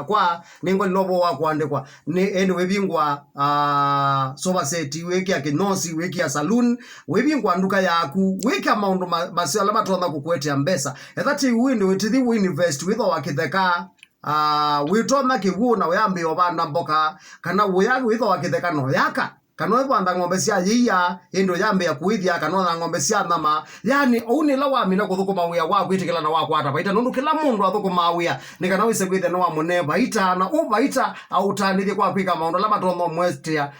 Kwa ningo lobo wa kuandikwa ni eni webingwa soba seti weki ya kinosi weki ya saloon webingwa nduka yaku weki amaundu masala matonda kukwete mbesa ethati windi witithi invest with wakitheka witona kiguna wambe obana mboka kana wuyagu with wakitheka no yaka kana banda ng'ombe cia yiya indo yambe ya kuithia kana na ng'ombe cia nama yani ouni la wamina kuthukuma wia wa kwitikila na wakwata baita nundu kila mundu athukuma wia ni kana wise kwithe no wamune baita na ubaita autanithie kwa kwika maundu la matono mwestia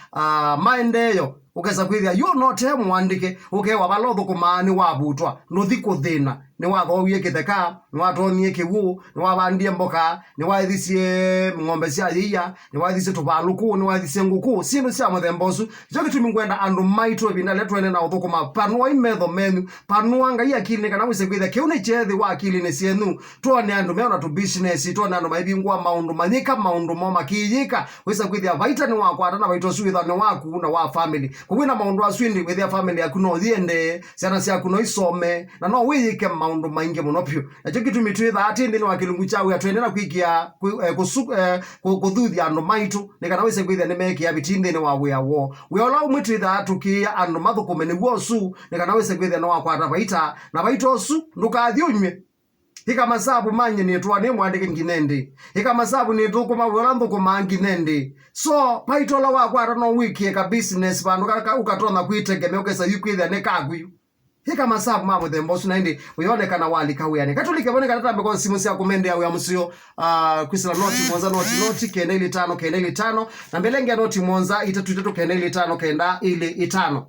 maendeyo ukesa kwithia you not him mwandike ukewa balotho kumani wabutwa nuthi kuthina ni wathowie kitheka ni watonie kiwu ni wabandie mboka ni waithicie ng'ombe cia yiya ni waithicie tubaluku ni waithicie nguku sindu cia muthembosu jo gitumi ngwenda andu maitwe bina letwene na uthukuma panwa imetho menu panwa ngai akili kana wise kwithia kiu ni chethi wa akili ni cienu tuone andu meona tu business tuone andu maibingwa maundu manyika maundu mo makiyika wise kwithia baita ni wakwata na baito suitha ni waku na wa family kuwina maundu aswindi with their family akuno thiende ciana cia kuno isome na no wiyike maundu maingi muno pyo echo gitumi twitha atindi ni wakilungu chawe atwende na kwikia kuthuthia andu maitu ni kana wise kwithia ni mekia bitinde ni wawea wo we ola umwititha tukia andu mathukume ni wosu ni kana wise kwithia no wakwata baita na baito su ndukathi unywe hika masabu manye ni tuane mwandike nginendi hika masabu ni tukuma wala thukuma nginendi so paitola wakwata no wiki ka business bandu ukatona kwitegemea ukesa yukwithia ne kagwiyu hika masabu mamo the mbosu naindi uyonekana wali kawiyani katulike boneka tatambe kwa simu cia kumende ya musio kwisila noti monza noti kenda ili 5 na mbelenge noti monza 3 kenda ili 5 kenda ili 5